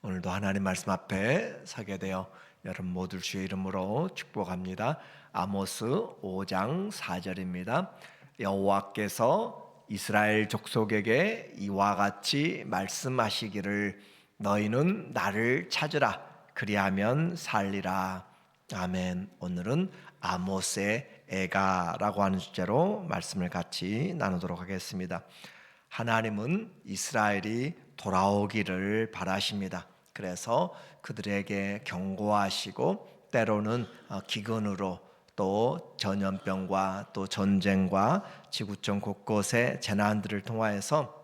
오늘도 하나님 말씀 앞에 서게 되어 여러분 모두 주의 이름으로 축복합니다. 아모스 5장 4절입니다. 여호와께서 이스라엘 족속에게 이와 같이 말씀하시기를 너희는 나를 찾으라 그리하면 살리라. 아멘. 오늘은 아모스의 애가라고 하는 주제로 말씀을 같이 나누도록 하겠습니다. 하나님은 이스라엘이 돌아오기를 바라십니다. 그래서 그들에게 경고하시고 때로는 기근으로 또 전염병과 또 전쟁과 지구촌 곳곳의 재난들을 통하여서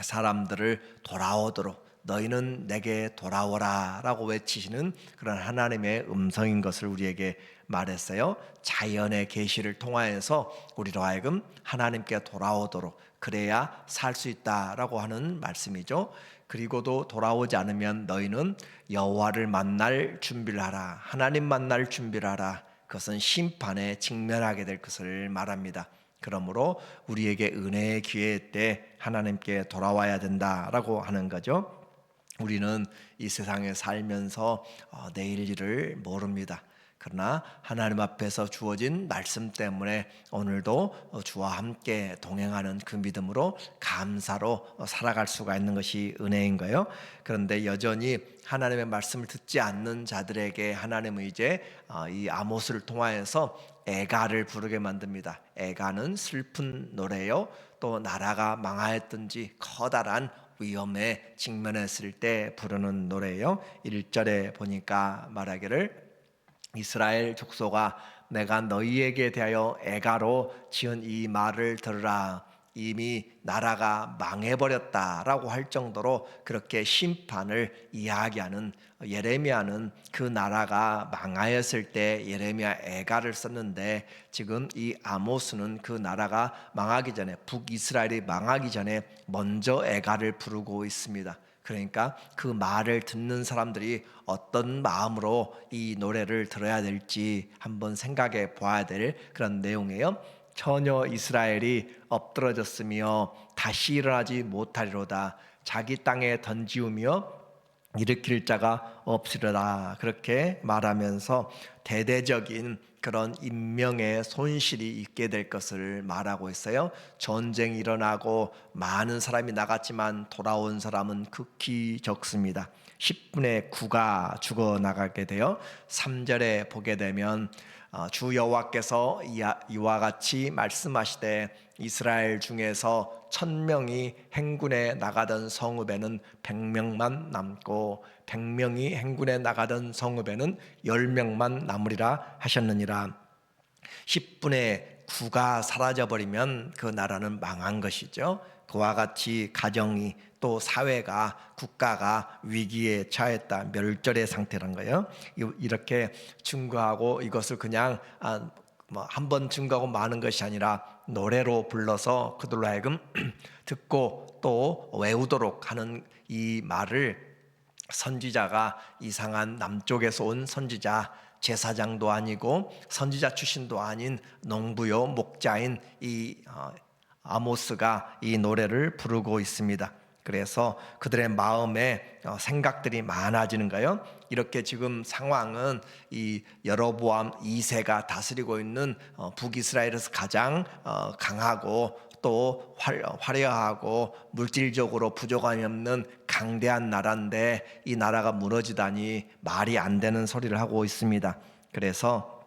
사람들을 돌아오도록 너희는 내게 돌아오라 라고 외치시는 그런 하나님의 음성인 것을 우리에게 말했어요. 자연의 계시를 통하여서 우리로 하여금 하나님께 돌아오도록 그래야 살 수 있다라고 하는 말씀이죠. 그리고도 돌아오지 않으면 너희는 여호와를 만날 준비를 하라. 하나님 만날 준비를 하라. 그것은 심판에 직면하게 될 것을 말합니다. 그러므로 우리에게 은혜의 기회 때 하나님께 돌아와야 된다라고 하는 거죠. 우리는 이 세상에 살면서 내일 일을 모릅니다. 그러나 하나님 앞에서 주어진 말씀 때문에 오늘도 주와 함께 동행하는 그 믿음으로 감사로 살아갈 수가 있는 것이 은혜인 거예요. 그런데 여전히 하나님의 말씀을 듣지 않는 자들에게 하나님은 이제 이 아모스를 통하여서 애가를 부르게 만듭니다. 애가는 슬픈 노래요. 또 나라가 망하였든지 커다란 위험에 직면했을 때 부르는 노래예요. 1절에 보니까 말하기를 이스라엘 족속아 내가 너희에게 대하여 애가로 지은 이 말을 들으라. 이미 나라가 망해버렸다라고 할 정도로 그렇게 심판을 이야기하는 예레미야는 그 나라가 망하였을 때 예레미야 애가를 썼는데 지금 이 아모스는 그 나라가 망하기 전에 북이스라엘이 망하기 전에 먼저 애가를 부르고 있습니다. 그러니까 그 말을 듣는 사람들이 어떤 마음으로 이 노래를 들어야 될지 한번 생각해 봐야 될 그런 내용이에요. 처녀 이스라엘이 엎드러졌으며 다시 일어나지 못하리로다. 자기 땅에 던지우며 일으킬 자가 없으리라. 그렇게 말하면서 대대적인 그런 인명의 손실이 있게 될 것을 말하고 있어요. 전쟁이 일어나고 많은 사람이 나갔지만 돌아온 사람은 극히 적습니다. 10분의 9가 죽어나가게 돼요. 3절에 보게 되면 주 여호와께서 이와 같이 말씀하시되 이스라엘 중에서 1000명이 행군에 나가던 성읍에는 100명만 남고 100명이 행군에 나가던 성읍에는 10명만 남으리라 하셨느니라. 10분의 9가 사라져버리면 그 나라는 망한 것이죠. 그와 같이 가정이 또 사회가 국가가 위기에 처했다, 멸절의 상태란 거예요. 이렇게 증거하고 이것을 그냥 한 번 증거하고 마는 것이 아니라 노래로 불러서 그들로 하여금 듣고 또 외우도록 하는 이 말을 선지자가 이상한 남쪽에서 온 선지자, 제사장도 아니고 선지자 출신도 아닌 농부요 목자인 이 아모스가 이 노래를 부르고 있습니다. 그래서 그들의 마음에 생각들이 많아지는 거예요. 이렇게 지금 상황은 이 여로보암 2세가 다스리고 있는 북이스라엘에서 가장 강하고 또 화려하고 물질적으로 부족함이 없는 강대한 나라인데 이 나라가 무너지다니 말이 안 되는 소리를 하고 있습니다. 그래서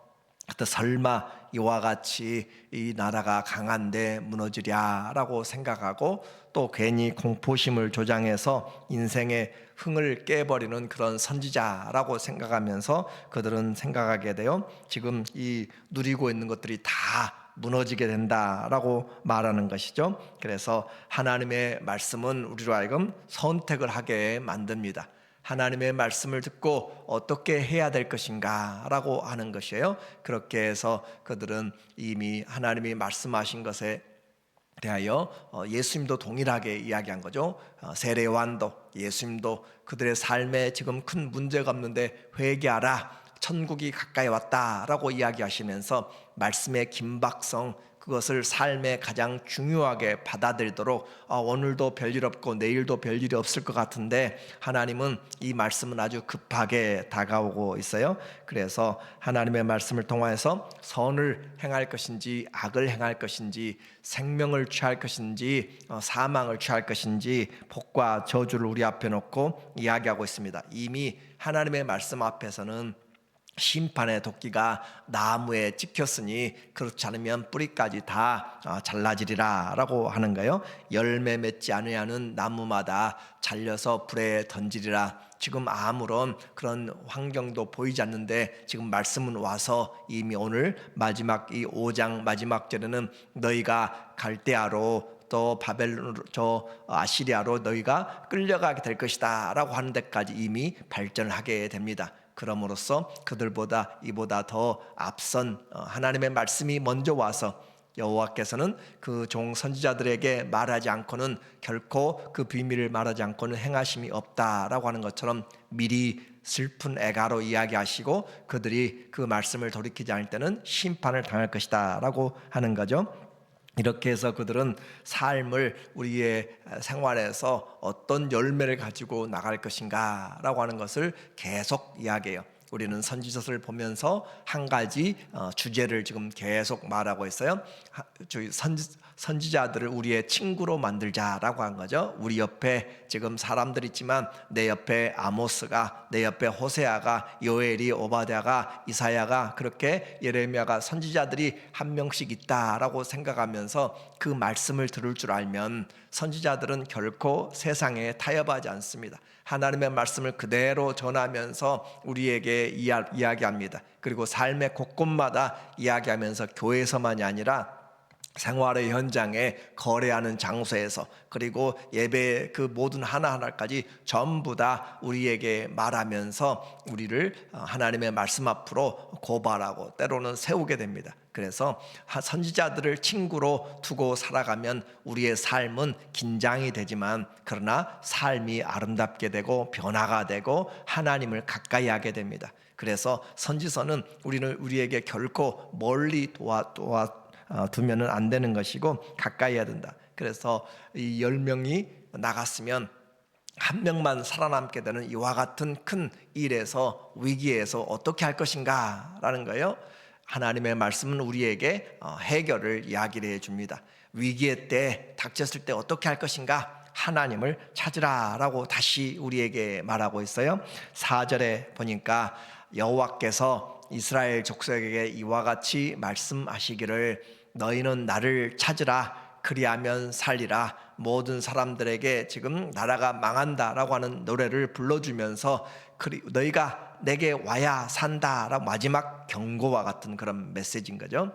설마 이와 같이 이 나라가 강한데 무너지랴라고 생각하고 또 괜히 공포심을 조장해서 인생의 흥을 깨버리는 그런 선지자라고 생각하면서 그들은 생각하게 돼요. 지금 이 누리고 있는 것들이 다 무너지게 된다라고 말하는 것이죠. 그래서 하나님의 말씀은 우리로 하여금 선택을 하게 만듭니다. 하나님의 말씀을 듣고 어떻게 해야 될 것인가 라고 하는 것이에요. 그렇게 해서 그들은 이미 하나님이 말씀하신 것에 대하여 예수님도 동일하게 이야기한 거죠. 세례 요한도 예수님도 그들의 삶에 지금 큰 문제가 없는데 회개하라, 천국이 가까이 왔다라고 이야기하시면서 말씀의 긴박성, 그것을 삶에 가장 중요하게 받아들이도록 오늘도 별일 없고 내일도 별일이 없을 것 같은데 하나님은 이 말씀은 아주 급하게 다가오고 있어요. 그래서 하나님의 말씀을 통하여서 선을 행할 것인지 악을 행할 것인지 생명을 취할 것인지 사망을 취할 것인지 복과 저주를 우리 앞에 놓고 이야기하고 있습니다. 이미 하나님의 말씀 앞에서는 심판의 도끼가 나무에 찍혔으니 그렇지 않으면 뿌리까지 다 잘라지리라 라고 하는 거예요. 열매 맺지 아니하는 나무마다 잘려서 불에 던지리라. 지금 아무런 그런 환경도 보이지 않는데 지금 말씀은 와서 이미 오늘 마지막 이 5장 마지막 절에는 너희가 갈대아로 또 바벨론으로 저 아시리아로 너희가 끌려가게 될 것이다 라고 하는 데까지 이미 발전을 하게 됩니다. 그럼으로써 그들보다 이보다 더 앞선 하나님의 말씀이 먼저 와서 여호와께서는 그 종 선지자들에게 말하지 않고는 결코 그 비밀을 말하지 않고는 행하심이 없다라고 하는 것처럼 미리 슬픈 애가로 이야기하시고 그들이 그 말씀을 돌이키지 않을 때는 심판을 당할 것이다 라고 하는 거죠. 이렇게 해서 그들은 삶을 우리의 생활에서 어떤 열매를 가지고 나갈 것인가 라고 하는 것을 계속 이야기해요. 우리는 선지서를 보면서 한 가지 주제를 지금 계속 말하고 있어요. 선지자들을 우리의 친구로 만들자라고 한 거죠. 우리 옆에 지금 사람들 있지만 내 옆에 아모스가, 내 옆에 호세아가, 요엘이, 오바댜가, 이사야가, 그렇게 예레미야가 선지자들이 한 명씩 있다라고 생각하면서 그 말씀을 들을 줄 알면 선지자들은 결코 세상에 타협하지 않습니다. 하나님의 말씀을 그대로 전하면서 우리에게 이야기합니다. 그리고 삶의 곳곳마다 이야기하면서 교회에서만이 아니라 생활의 현장에, 거래하는 장소에서, 그리고 예배 그 모든 하나하나까지 전부 다 우리에게 말하면서 우리를 하나님의 말씀 앞으로 고발하고 때로는 세우게 됩니다. 그래서 선지자들을 친구로 두고 살아가면 우리의 삶은 긴장이 되지만 그러나 삶이 아름답게 되고 변화가 되고 하나님을 가까이 하게 됩니다. 그래서 선지서는 우리에게 결코 멀리 두면은 안 되는 것이고 가까이 해야 된다. 그래서 이 10명이 나갔으면 한 명만 살아남게 되는 이와 같은 큰 일에서, 위기에서 어떻게 할 것인가 라는 거예요. 하나님의 말씀은 우리에게 해결을 이야기를 해줍니다. 위기의 때, 닥쳤을 때 어떻게 할 것인가? 하나님을 찾으라 라고 다시 우리에게 말하고 있어요. 4절에 보니까 여호와께서 이스라엘 족속에게 이와 같이 말씀하시기를 너희는 나를 찾으라 그리하면 살리라. 모든 사람들에게 지금 나라가 망한다라고 하는 노래를 불러주면서 너희가 내게 와야 산다라고 마지막 경고와 같은 그런 메시지인 거죠.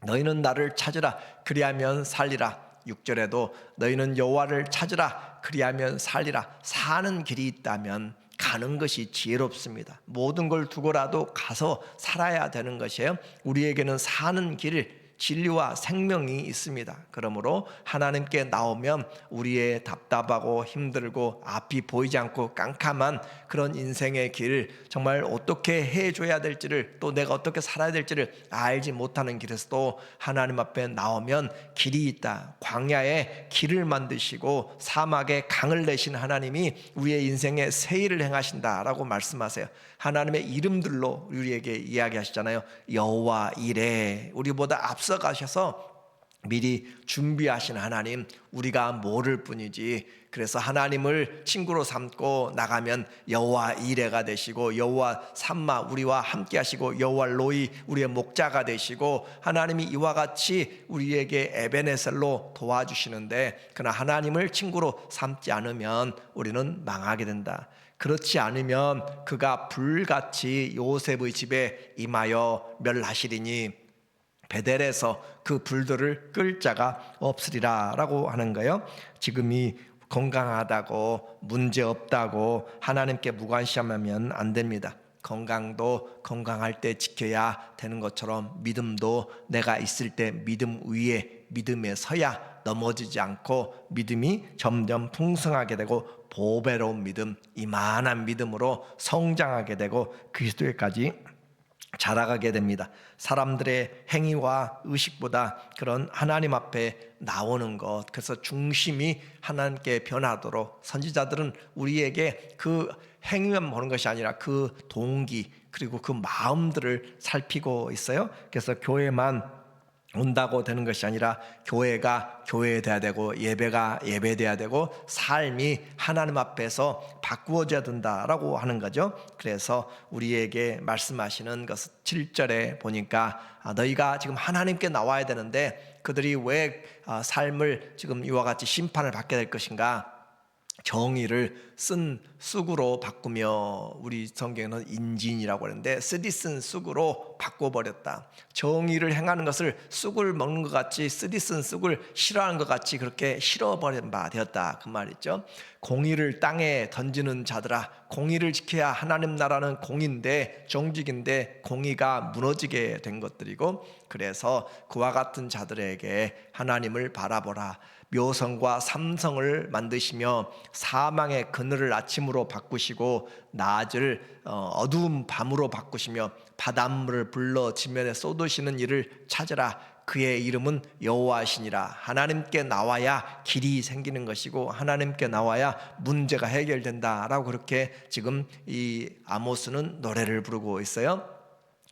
너희는 나를 찾으라 그리하면 살리라. 6절에도 너희는 여호와를 찾으라 그리하면 살리라. 사는 길이 있다면 가는 것이 지혜롭습니다. 모든 걸 두고라도 가서 살아야 되는 것이에요. 우리에게는 사는 길, 진리와 생명이 있습니다. 그러므로 하나님께 나오면 우리의 답답하고 힘들고 앞이 보이지 않고 깜깜한 그런 인생의 길, 정말 어떻게 해줘야 될지를, 또 내가 어떻게 살아야 될지를 알지 못하는 길에서도 하나님 앞에 나오면 길이 있다. 광야에 길을 만드시고 사막에 강을 내신 하나님이 우리의 인생에 새 일을 행하신다라고 말씀하세요. 하나님의 이름들로 우리에게 이야기하시잖아요. 여호와 이레, 우리보다 앞서가셔서 미리 준비하신 하나님, 우리가 모를 뿐이지. 그래서 하나님을 친구로 삼고 나가면 여호와 이레가 되시고, 여호와 삼마 우리와 함께 하시고, 여호와 로이 우리의 목자가 되시고, 하나님이 이와 같이 우리에게 에베네셀로 도와주시는데, 그러나 하나님을 친구로 삼지 않으면 우리는 망하게 된다. 그렇지 않으면 그가 불같이 요셉의 집에 임하여 멸하시리니 베델에서 그 불들을 끌 자가 없으리라 라고 하는 거예요. 지금이 건강하다고 문제 없다고 하나님께 무관심하면 안 됩니다. 건강도 건강할 때 지켜야 되는 것처럼 믿음도 내가 있을 때 믿음 위에 믿음에 서야 넘어지지 않고 믿음이 점점 풍성하게 되고 보배로운 믿음, 이만한 믿음으로 성장하게 되고 그리스도에까지 자라가게 됩니다. 사람들의 행위와 의식보다 그런 하나님 앞에 나오는 것, 그래서 중심이 하나님께 변하도록 선지자들은 우리에게 그 행위만 보는 것이 아니라 그 동기 그리고 그 마음들을 살피고 있어요. 그래서 교회만 온다고 되는 것이 아니라 교회가 교회돼야 되고 예배가 예배돼야 되고 삶이 하나님 앞에서 바꾸어져야 된다라고 하는 거죠. 그래서 우리에게 말씀하시는 것은 7절에 보니까 너희가 지금 하나님께 나와야 되는데 그들이 왜 삶을 지금 이와 같이 심판을 받게 될 것인가? 정의를 쓴 쑥으로 바꾸며, 우리 성경에는 인진이라고 하는데 쓰디쓴 쑥으로 바꿔버렸다. 정의를 행하는 것을 쑥을 먹는 것 같이, 쓰디쓴 쑥을 싫어하는 것 같이 그렇게 싫어버린 바 되었다, 그 말이죠. 공의를 땅에 던지는 자들아, 공의를 지켜야 하나님 나라는 공인데, 정직인데 공의가 무너지게 된 것들이고, 그래서 그와 같은 자들에게 하나님을 바라보라. 묘성과 삼성을 만드시며 사망의 그늘을 아침으로 바꾸시고 낮을 어두운 밤으로 바꾸시며 바닷물을 불러 지면에 쏟으시는 이를 찾으라. 그의 이름은 여호와시니라. 하나님께 나와야 길이 생기는 것이고 하나님께 나와야 문제가 해결된다라고 그렇게 지금 이 아모스는 노래를 부르고 있어요.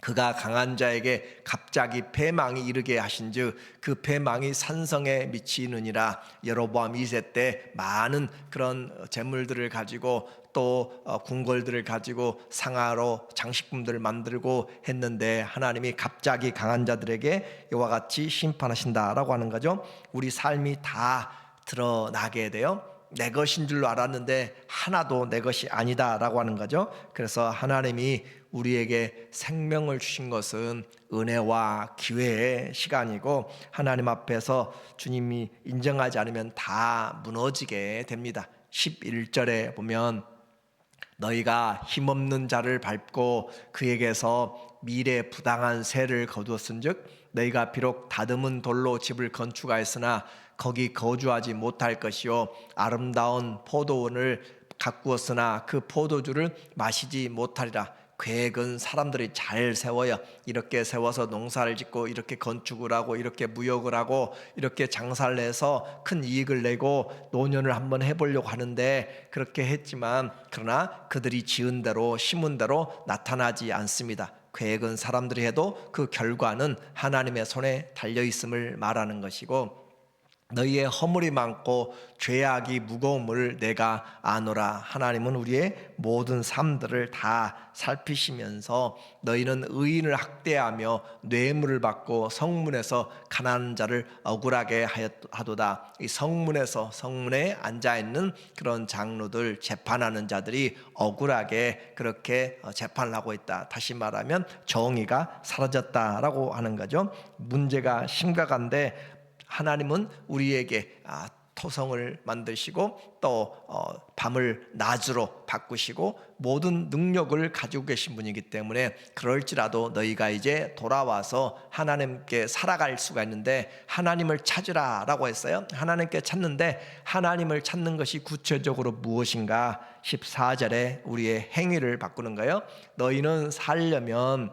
그가 강한 자에게 갑자기 패망이 이르게 하신즉 그 패망이 산성에 미치느니라. 여로보암 2세 때 많은 그런 재물들을 가지고 또 궁궐들을 가지고 상하로 장식품들을 만들고 했는데 하나님이 갑자기 강한 자들에게 이와 같이 심판하신다라고 하는 거죠. 우리 삶이 다 드러나게 돼요. 내 것인 줄로 알았는데 하나도 내 것이 아니다라고 하는 거죠. 그래서 하나님이 우리에게 생명을 주신 것은 은혜와 기회의 시간이고 하나님 앞에서 주님이 인정하지 않으면 다 무너지게 됩니다. 11절에 보면 너희가 힘없는 자를 밟고 그에게서 미래 부당한 세를 거두었은즉 너희가 비록 다듬은 돌로 집을 건축하였으나 거기 거주하지 못할 것이요 아름다운 포도원을 가꾸었으나 그 포도주를 마시지 못하리라. 계획은 사람들이 잘 세워요. 이렇게 세워서 농사를 짓고 이렇게 건축을 하고 이렇게 무역을 하고 이렇게 장사를 해서 큰 이익을 내고 노년을 한번 해보려고 하는데 그렇게 했지만 그러나 그들이 지은 대로 심은 대로 나타나지 않습니다. 계획은 사람들이 해도 그 결과는 하나님의 손에 달려있음을 말하는 것이고 너희의 허물이 많고 죄악이 무거움을 내가 아노라. 하나님은 우리의 모든 삶들을 다 살피시면서 너희는 의인을 학대하며 뇌물을 받고 성문에서 가난한 자를 억울하게 하도다. 이 성문에 앉아있는 그런 장로들, 재판하는 자들이 억울하게 그렇게 재판을 하고 있다. 다시 말하면 정의가 사라졌다라고 하는 거죠. 문제가 심각한데 하나님은 우리에게 토성을 만드시고 또 밤을 낮으로 바꾸시고 모든 능력을 가지고 계신 분이기 때문에 그럴지라도 너희가 이제 돌아와서 하나님께 살아갈 수가 있는데 하나님을 찾으라 라고 했어요. 하나님께 찾는데 하나님을 찾는 것이 구체적으로 무엇인가? 14절에 우리의 행위를 바꾸는 거예요. 너희는 살려면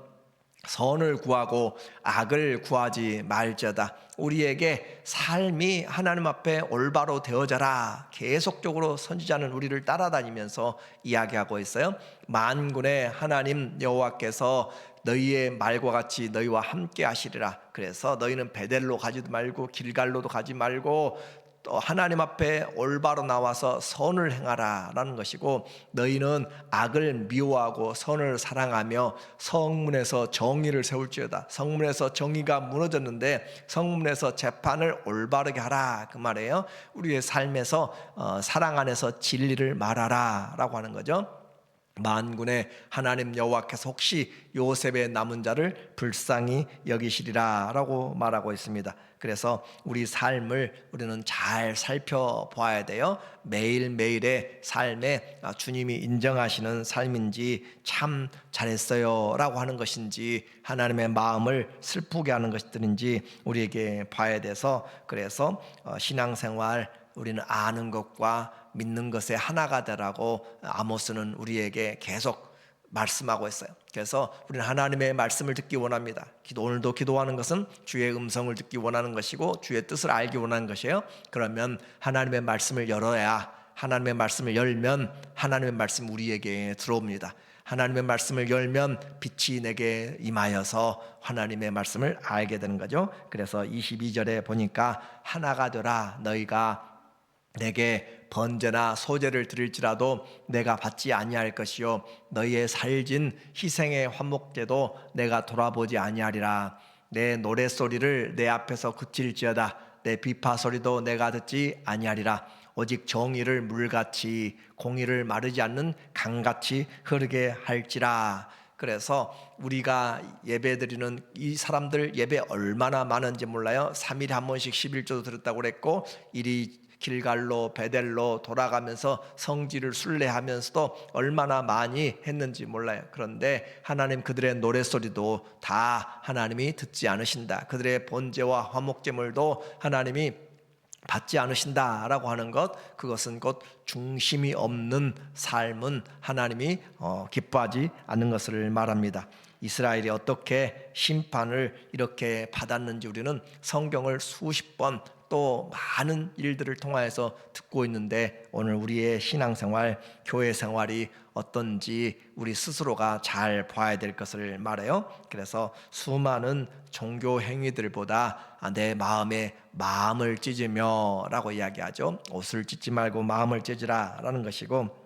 선을 구하고 악을 구하지 말지어다. 우리에게 삶이 하나님 앞에 올바로 되어져라. 계속적으로 선지자는 우리를 따라다니면서 이야기하고 있어요. 만군의 하나님 여호와께서 너희의 말과 같이 너희와 함께 하시리라. 그래서 너희는 베델로 가지도 말고 길갈로도 가지 말고 또 하나님 앞에 올바로 나와서 선을 행하라 라는 것이고 너희는 악을 미워하고 선을 사랑하며 성문에서 정의를 세울지어다. 성문에서 정의가 무너졌는데 성문에서 재판을 올바르게 하라 그 말이에요. 우리의 삶에서 사랑 안에서 진리를 말하라 라고 하는 거죠. 만군의 하나님 여호와께서 혹시 요셉의 남은 자를 불쌍히 여기시리라 라고 말하고 있습니다. 그래서 우리 삶을 우리는 잘 살펴봐야 돼요. 매일매일의 삶에 주님이 인정하시는 삶인지 참 잘했어요 라고 하는 것인지 하나님의 마음을 슬프게 하는 것들인지 우리에게 봐야 돼서 그래서 신앙생활 우리는 아는 것과 믿는 것에 하나가 되라고 아모스는 우리에게 계속 말씀하고 있어요. 그래서 우리는 하나님의 말씀을 듣기 원합니다. 오늘도 기도하는 것은 주의 음성을 듣기 원하는 것이고 주의 뜻을 알기 원하는 것이에요. 그러면 하나님의 말씀을 열어야, 하나님의 말씀을 열면 하나님의 말씀 우리에게 들어옵니다. 하나님의 말씀을 열면 빛이 내게 임하여서 하나님의 말씀을 알게 되는 거죠. 그래서 22절에 보니까 하나가 되라. 너희가 내게 번제나 소제를 드릴지라도 내가 받지 아니할 것이요 너희의 살진 희생의 화목제도 내가 돌아보지 아니하리라. 내 노랫소리를 내 앞에서 그칠지어다. 내 비파 소리도 내가 듣지 아니하리라. 오직 정의를 물같이 공의를 마르지 않는 강같이 흐르게 할지라. 그래서 우리가 예배드리는 이 사람들 예배 얼마나 많은지 몰라요. 3일에 한 번씩 11조도 들었다고 그랬고, 이리 길갈로 베델로 돌아가면서 성지를 순례하면서도 얼마나 많이 했는지 몰라요. 그런데 하나님 그들의 노랫소리도 다 하나님이 듣지 않으신다. 그들의 번제와 화목제물도 하나님이 받지 않으신다라고 하는 것, 그것은 곧 중심이 없는 삶은 하나님이 기뻐하지 않는 것을 말합니다. 이스라엘이 어떻게 심판을 이렇게 받았는지 우리는 성경을 수십 번 또 많은 일들을 통하여서 듣고 있는데, 오늘 우리의 신앙생활, 교회 생활이 어떤지 우리 스스로가 잘 봐야 될 것을 말해요. 그래서 수많은 종교 행위들보다 내 마음에 마음을 찢으며 라고 이야기하죠. 옷을 찢지 말고 마음을 찢으라 라는 것이고,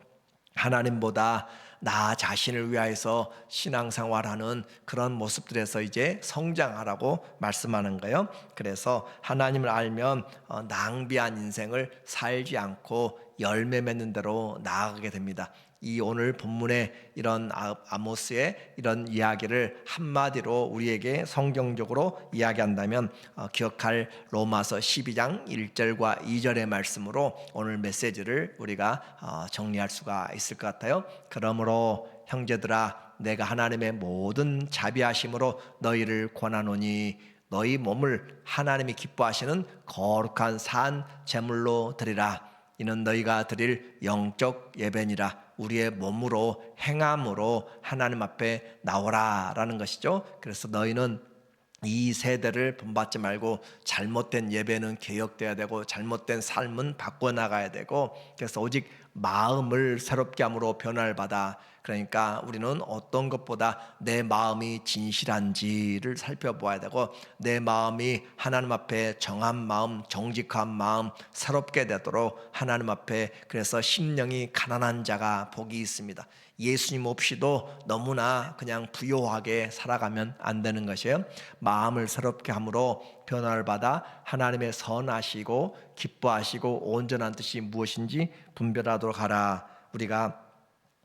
하나님보다 나 자신을 위하여서 신앙생활하는 그런 모습들에서 이제 성장하라고 말씀하는 거예요. 그래서 하나님을 알면 낭비한 인생을 살지 않고 열매 맺는 대로 나아가게 됩니다. 이 오늘 본문의 이런 아모스의 이런 이야기를 한마디로 우리에게 성경적으로 이야기한다면 기억할 로마서 12장 1절과 2절의 말씀으로 오늘 메시지를 우리가 정리할 수가 있을 것 같아요. 그러므로 형제들아, 내가 하나님의 모든 자비하심으로 너희를 권하노니 너희 몸을 하나님이 기뻐하시는 거룩한 산 제물로 드리라. 이는 너희가 드릴 영적 예배니라. 우리의 몸으로 행함으로 하나님 앞에 나오라 라는 것이죠. 그래서 너희는 이 세대를 본받지 말고 잘못된 예배는 개혁돼야 되고 잘못된 삶은 바꿔나가야 되고, 그래서 오직 마음을 새롭게 함으로 변화를 받아. 그러니까 우리는 어떤 것보다 내 마음이 진실한지를 살펴보아야 되고, 내 마음이 하나님 앞에 정한 마음, 정직한 마음, 새롭게 되도록 하나님 앞에, 그래서 심령이 가난한 자가 복이 있습니다. 예수님 없이도 너무나 그냥 부요하게 살아가면 안 되는 것이에요. 마음을 새롭게 함으로 변화를 받아 하나님의 선하시고 기뻐하시고 온전한 뜻이 무엇인지 분별하도록 하라. 우리가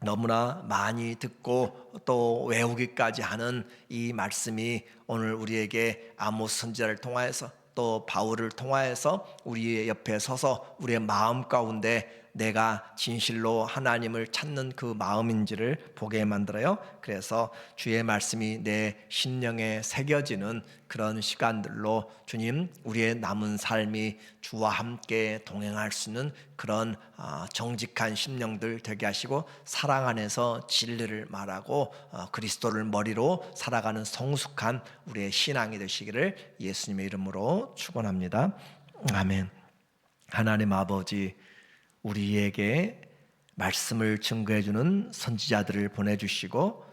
너무나 많이 듣고 또 외우기까지 하는 이 말씀이 오늘 우리에게 아모스 선지자를 통하여서 또 바울을 통하여서 우리의 옆에 서서 우리의 마음 가운데 내가 진실로 하나님을 찾는 그 마음인지를 보게 만들어요. 그래서 주의 말씀이 내 심령에 새겨지는 그런 시간들로 주님, 우리의 남은 삶이 주와 함께 동행할 수 있는 그런 정직한 심령들 되게 하시고, 사랑 안에서 진리를 말하고 그리스도를 머리로 살아가는 성숙한 우리의 신앙이 되시기를 예수님의 이름으로 축원합니다. 아멘. 하나님 아버지, 우리에게 말씀을 증거해 주는 선지자들을 보내주시고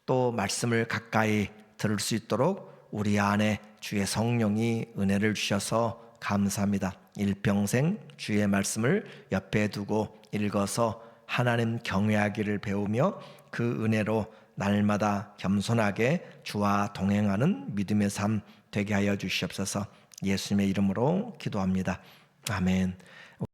또 말씀을 가까이 들을 수 있도록 우리 안에 주의 성령이 은혜를 주셔서 감사합니다. 일평생 주의 말씀을 옆에 두고 읽어서 하나님 경외하기를 배우며 그 은혜로 날마다 겸손하게 주와 동행하는 믿음의 삶 되게 하여 주시옵소서. 예수님의 이름으로 기도합니다. 아멘.